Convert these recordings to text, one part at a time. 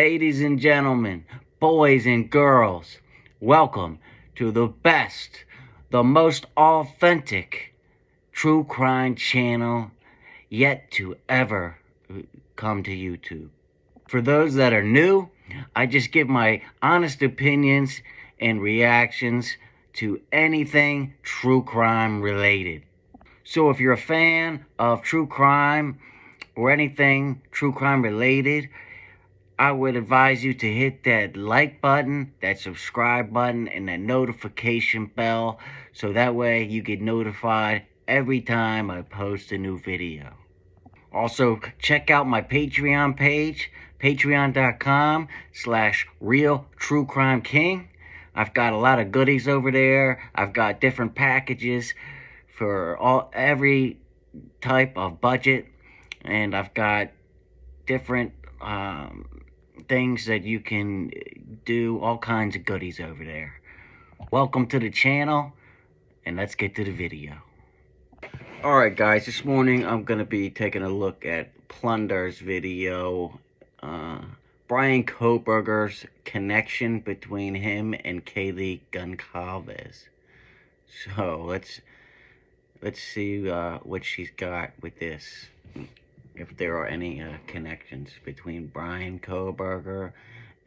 Ladies and gentlemen, boys and girls, welcome to the best, the most authentic true crime channel yet to ever come to YouTube. For those that are new, I just give my honest opinions and reactions to anything true crime related. So if you're a fan of true crime or anything true crime related, I would advise you to hit that like button, that subscribe button, and that notification bell so that way you get notified every time I post a new video. Also, check out my Patreon page, patreon.com/realtruecrimeking. I've got a lot of goodies over there. I've got different packages for every type of budget, and I've got different things that you can do, all kinds of goodies over there. Welcome to the channel, and let's get to the video. Alright guys, this morning I'm going to be taking a look at Plunder's video, BRYAN KOHBERGER's connection between him and Kaylee Goncalves. So let's see what she's got with this. If there are any connections between BRYAN KOHBERGER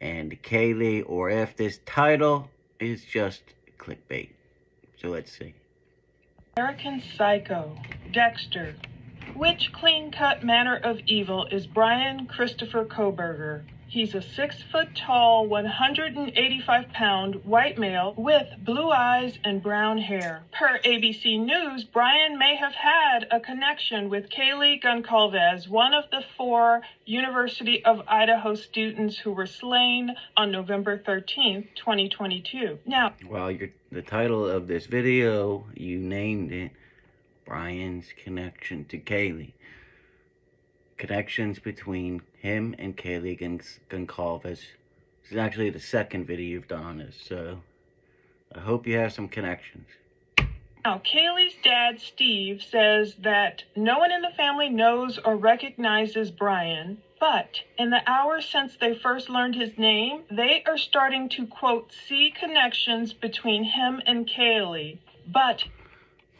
and Kaylee, or if this title is just clickbait. So let's see. American Psycho, Dexter. Which clean-cut manner of evil is BRYAN Christopher KOHBERGER? He's a 6-foot-tall, 185-pound white male with blue eyes and brown hair. Per ABC News, BRYAN may have had a connection with Kaylee Goncalves, one of the 4 University of Idaho students who were slain on November 13th, 2022. Now, well, the title of this video, you named it, BRYAN's connection to Kaylee. Connections between him and Kaylee Goncalves. This is actually the second video you've done on this, so I hope you have some connections. Now, Kaylee's dad, Steve, says that no one in the family knows or recognizes BRYAN, but in the hours since they first learned his name, they are starting to, quote, see connections between him and Kaylee. But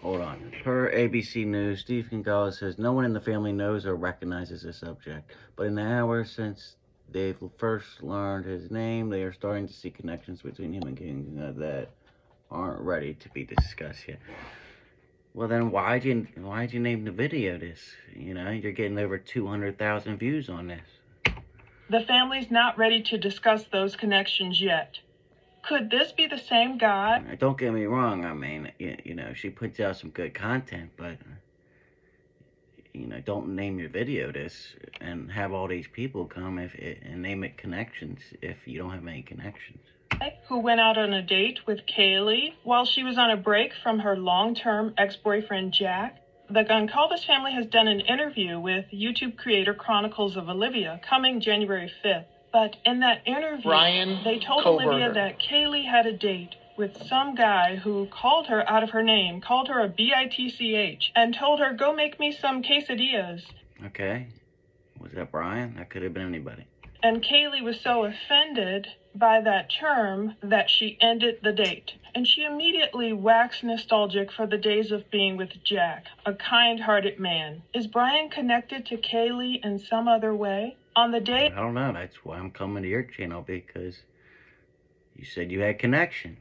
hold on. Per ABC News, Steve Goncalves says no one in the family knows or recognizes the subject, but in the hours since they've first learned his name, they are starting to see connections between him and Kaylee that aren't ready to be discussed yet. Well, then why'd you name the video this? You know, you're getting over 200,000 views on this. The family's not ready to discuss those connections yet. Could this be the same guy? Don't get me wrong. I mean, you know, she puts out some good content, but, you know, don't name your video this and have all these people come and name it connections if you don't have any connections. Who went out on a date with Kaylee while she was on a break from her long-term ex-boyfriend Jack. The Goncalves family has done an interview with YouTube creator Chronicles of Olivia coming January 5th. But in that interview, they told Olivia that Kaylee had a date with some guy who called her out of her name, called her a bitch, and told her, go make me some quesadillas. Okay. Was that BRYAN? That could have been anybody. And Kaylee was so offended by that term that she ended the date. And she immediately waxed nostalgic for the days of being with Jack, a kind-hearted man. Is BRYAN connected to Kaylee in some other way? On the day I don't know. That's why I'm coming to your channel, because you said you had connections.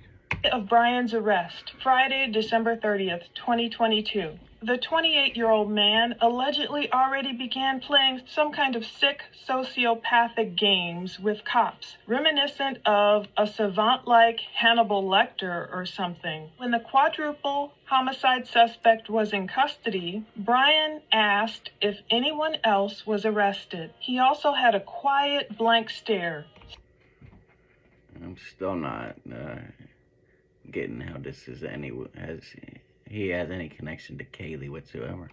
Of BRYAN's arrest, Friday, December 30th, 2022. The 28-year-old man allegedly already began playing some kind of sick sociopathic games with cops, reminiscent of a savant-like Hannibal Lecter or something. When the quadruple homicide suspect was in custody, BRYAN asked if anyone else was arrested. He also had a quiet blank stare. I'm still not getting how this is he has any connection to Kaylee whatsoever.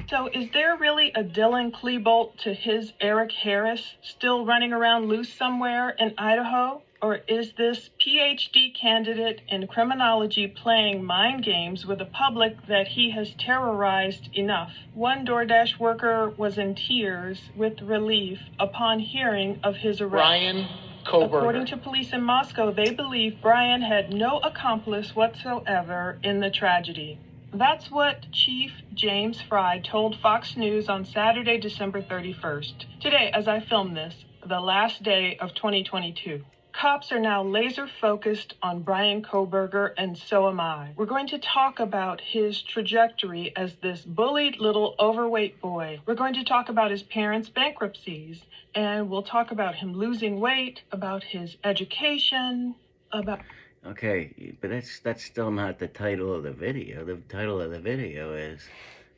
So is there really a Dylan Klebold to his Eric Harris still running around loose somewhere in Idaho? Or is this PhD candidate in criminology playing mind games with the public that he has terrorized enough? One DoorDash worker was in tears with relief upon hearing of his arrest. BRYAN KOHBERGER. According to police in Moscow, they believe BRYAN had no accomplice whatsoever in the tragedy. That's what Chief James Fry told Fox News on Saturday, December 31st. Today, as I film this, the last day of 2022. Cops are now laser focused on BRYAN KOHBERGER, and so am I. We're going to talk about his trajectory as this bullied little overweight boy. We're going to talk about his parents' bankruptcies, and we'll talk about him losing weight, about his education, about... Okay, but that's still not the title of the video. The title of the video is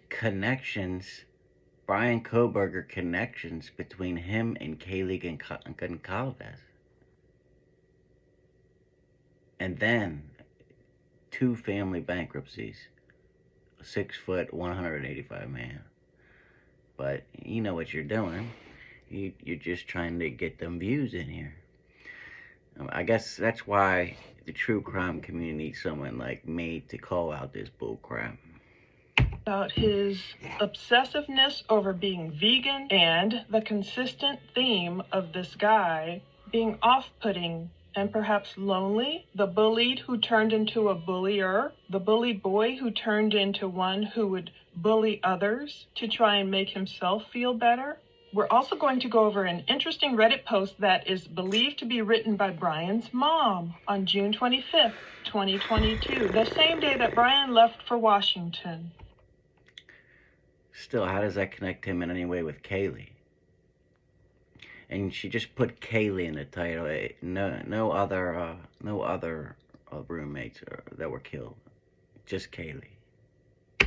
Connections, BRYAN KOHBERGER Connections Between Him and Kaylee Goncalves. And then 2 family bankruptcies, a 6 foot, 185 man. But you know what you're doing. You're just trying to get them views in here. I guess that's why the true crime community needs someone like me to call out this bull crap. About his obsessiveness over being vegan and the consistent theme of this guy being off-putting and perhaps lonely, the bullied who turned into a bullier, the bullied boy who turned into one who would bully others to try and make himself feel better. We're also going to go over an interesting Reddit post that is believed to be written by BRYAN's mom on June 25th, 2022, the same day that BRYAN left for Washington. Still, how does that connect him in any way with Kaylee? And she just put Kaylee in the title. No other roommates that were killed. Just Kaylee.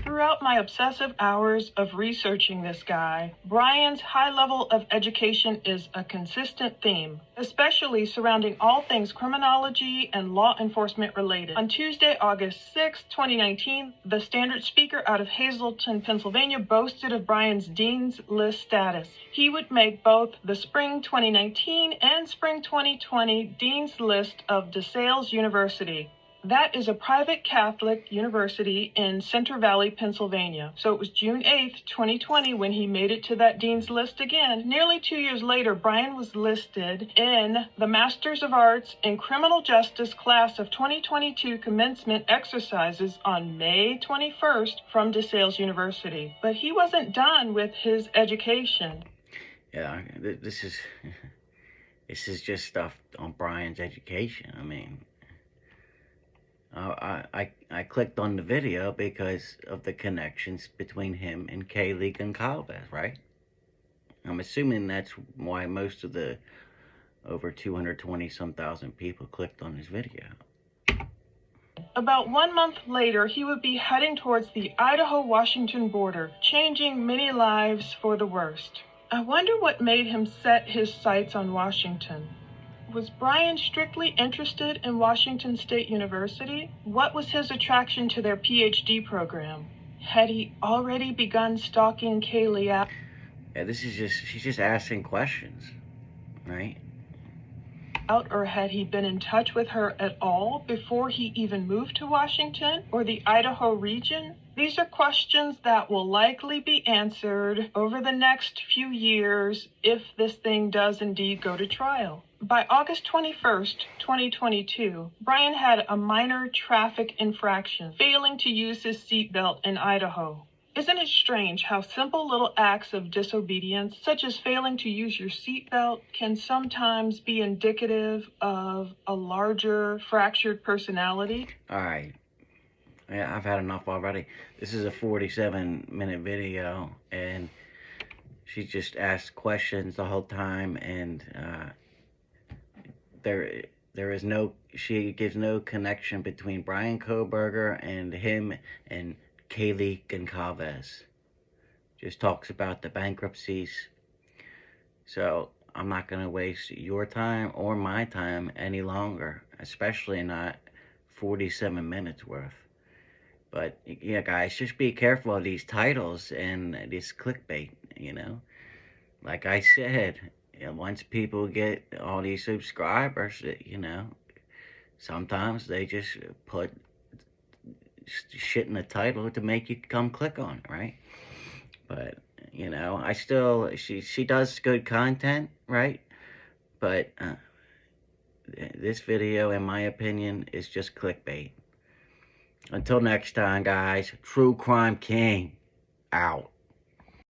Throughout my obsessive hours of researching this guy, BRYAN's high level of education is a consistent theme, especially surrounding all things criminology and law enforcement related. On Tuesday, August 6, 2019, the Standard speaker out of Hazleton, Pennsylvania, boasted of BRYAN's Dean's List status. He would make both the Spring 2019 and Spring 2020 Dean's List of DeSales University. That is a private Catholic university in Center Valley, Pennsylvania. So it was June 8th, 2020 when he made it to that Dean's List again. Nearly 2 years later, BRYAN was listed in the Masters of Arts in Criminal Justice class of 2022 commencement exercises on May 21st from DeSales University. But he wasn't done with his education. Yeah, this is just stuff on BRYAN's education. I mean, I clicked on the video because of the connections between him and Kaylee Goncalves, right? I'm assuming that's why most of the over 220-some thousand people clicked on this video. About 1 month later, he would be heading towards the Idaho-Washington border, changing many lives for the worst. I wonder what made him set his sights on Washington. Was BRYAN strictly interested in Washington State University? What was his attraction to their PhD program? Had he already begun stalking Kaylee out? Yeah, she's just asking questions, right? Or had he been in touch with her at all before he even moved to Washington or the Idaho region? These are questions that will likely be answered over the next few years if this thing does indeed go to trial. By August 21st, 2022, BRYAN had a minor traffic infraction, failing to use his seatbelt in Idaho. Isn't it strange how simple little acts of disobedience, such as failing to use your seatbelt, can sometimes be indicative of a larger fractured personality? All right. Yeah, I've had enough already. This is a 47-minute video, and she just asked questions the whole time, and she gives no connection between BRYAN KOHBERGER and him and Kaylee Goncalves. Just talks about the bankruptcies. So I'm not going to waste your time or my time any longer, especially not 47 minutes worth. But yeah, guys, just be careful of these titles and this clickbait, you know. Like I said, And once people get all these subscribers, you know, sometimes they just put shit in the title to make you come click on it, right? But you know, I still she does good content, right? But this video, in my opinion, is just clickbait. Until next time, guys, True Crime King out.